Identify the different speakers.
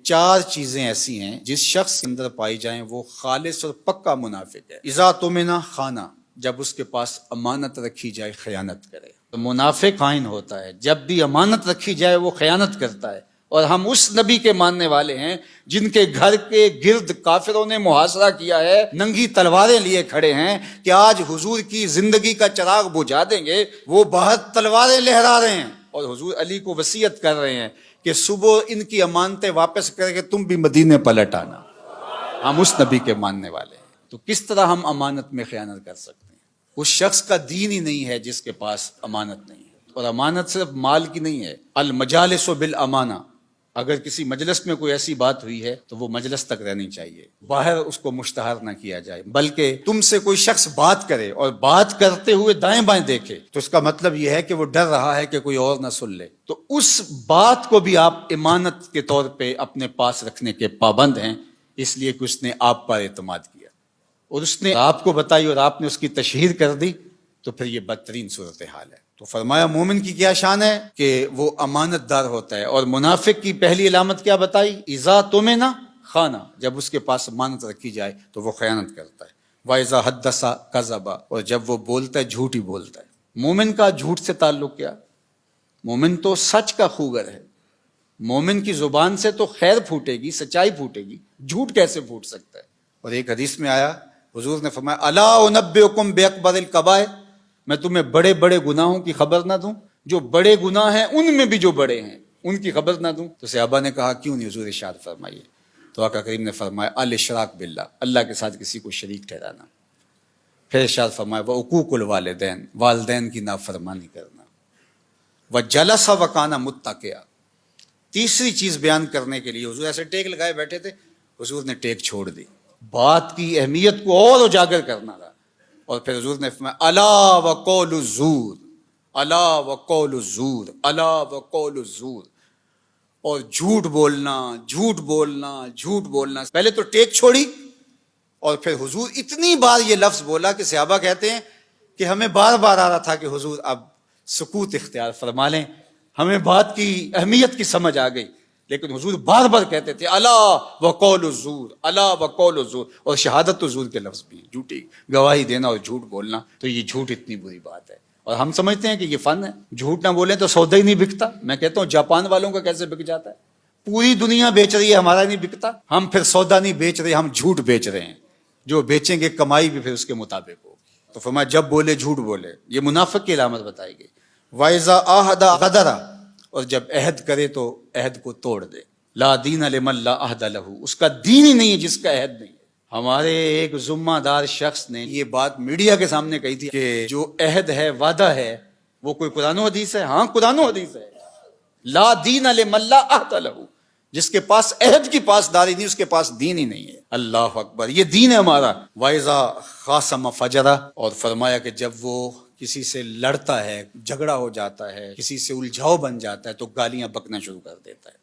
Speaker 1: چار چیزیں ایسی ہیں جس شخص کے اندر پائی جائیں وہ خالص اور پکا منافق ہے۔ اذا تمنا خانا، جب اس کے پاس امانت رکھی جائے خیانت کرے۔ تو منافق خائن ہوتا ہے، جب بھی امانت رکھی جائے وہ خیانت کرتا ہے۔ اور ہم اس نبی کے ماننے والے ہیں جن کے گھر کے گرد کافروں نے محاصرہ کیا ہے، ننگی تلواریں لیے کھڑے ہیں کہ آج حضور کی زندگی کا چراغ بجھا دیں گے۔ وہ باہر تلواریں لہرا رہے ہیں اور حضور علی کو وصیت کر رہے ہیں کہ صبح ان کی امانتیں واپس کر کے تم بھی مدینے پلٹ آنا۔ ہم اس نبی کے ماننے والے ہیں، تو کس طرح ہم امانت میں خیانت کر سکتے ہیں؟ اس شخص کا دین ہی نہیں ہے جس کے پاس امانت نہیں ہے۔ اور امانت صرف مال کی نہیں ہے، المجالس بالامانہ۔ اگر کسی مجلس میں کوئی ایسی بات ہوئی ہے تو وہ مجلس تک رہنی چاہیے، باہر اس کو مشتہر نہ کیا جائے، بلکہ تم سے کوئی شخص بات کرے اور بات کرتے ہوئے دائیں بائیں دیکھے تو اس کا مطلب یہ ہے کہ وہ ڈر رہا ہے کہ کوئی اور نہ سن لے، تو اس بات کو بھی آپ امانت کے طور پہ اپنے پاس رکھنے کے پابند ہیں، اس لیے کہ اس نے آپ پر اعتماد کیا اور اس نے آپ کو بتائی اور آپ نے اس کی تشہیر کر دی، تو پھر یہ بدترین صورتحال ہے۔ تو فرمایا مومن کی کیا شان ہے کہ وہ امانت دار ہوتا ہے، اور منافق کی پہلی علامت کیا بتائی؟ اذا تمنا خانا، جب اس کے پاس امانت رکھی جائے تو وہ خیانت کرتا ہے۔ واذا حدث کذب، اور جب وہ بولتا ہے جھوٹ ہی بولتا ہے۔ مومن کا جھوٹ سے تعلق کیا؟ مومن تو سچ کا خوگر ہے، مومن کی زبان سے تو خیر پھوٹے گی، سچائی پھوٹے گی، جھوٹ کیسے پھوٹ سکتا ہے؟ اور ایک حدیث میں آیا، حضور نے فرمایا الا انبئکم باکبر الکبائر، میں تمہیں بڑے بڑے گناہوں کی خبر نہ دوں؟ جو بڑے گناہ ہیں ان میں بھی جو بڑے ہیں ان کی خبر نہ دوں؟ تو صحابہ نے کہا کیوں نہیں حضور، ارشاد فرمائیے۔ تو آقا کریم نے فرمایا الاشراک باللہ، اللہ کے ساتھ کسی کو شریک ٹھہرانا۔ پھر ارشاد فرمایا وعقوق الوالدین، والدین کی نافرمانی کرنا، وجلس وکانا متکئا۔ تیسری چیز بیان کرنے کے لیے حضور ایسے ٹیک لگائے بیٹھے تھے، حضور نے ٹیک چھوڑ دی، بات کی اہمیت کو اور اجاگر کرنا تھا۔ اور پھر حضور نے فرمایا الا وقول الزور، الا وقول الزور، الا وقول الزور، اور جھوٹ بولنا، جھوٹ بولنا، جھوٹ بولنا۔ پہلے تو ٹیک چھوڑی اور پھر حضور اتنی بار یہ لفظ بولا کہ صحابہ کہتے ہیں کہ ہمیں بار بار آ رہا تھا کہ حضور اب سکوت اختیار فرما لیں، ہمیں بات کی اہمیت کی سمجھ آ گئی، لیکن حضور بار بار کہتے تھے الا وقول الزور، الا وقول الزور۔ اور شہادت الزور کے لفظ بھی، جھوٹی گواہی دینا اور جھوٹ بولنا، تو یہ جھوٹ اتنی بری بات ہے۔ اور ہم سمجھتے ہیں کہ یہ فن ہے، جھوٹ نہ بولیں تو سودا ہی نہیں بکتا۔ میں کہتا ہوں جاپان والوں کا کیسے بک جاتا ہے؟ پوری دنیا بیچ رہی ہے، ہمارا نہیں بکتا۔ ہم پھر سودا نہیں بیچ رہے، ہم جھوٹ بیچ رہے ہیں، جو بیچیں گے کمائی بھی پھر اس کے مطابق ہو۔ تو فرمایا جب بولے جھوٹ بولے، یہ منافق کی علامت بتائی گئی۔ وَإِذَا عَاهَدَ غَدَرَ، اور جب عہد کرے تو عہد کو توڑ دے۔ لا دین لمن لا عہد لہ، اس کا دین ہی نہیں ہے جس کا عہد نہیں ہے۔ ہمارے ایک ذمہ دار شخص نے یہ بات میڈیا کے سامنے کہی تھی کہ جو عہد ہے، وعدہ ہے، وہ کوئی قرآن و حدیث ہے؟ ہاں قرآن و حدیث ہے۔ لا دین لمن لا عہد لہ، جس کے پاس عہد کی پاسداری نہیں، اس کے پاس دین ہی نہیں ہے۔ اللہ اکبر، یہ دین ہے ہمارا۔ وَإِذَا خَاصَمَ فَجَرَ، اور فرمایا کہ جب وہ کسی سے لڑتا ہے، جھگڑا ہو جاتا ہے، کسی سے الجھاؤ بن جاتا ہے تو گالیاں بکنا شروع کر دیتا ہے۔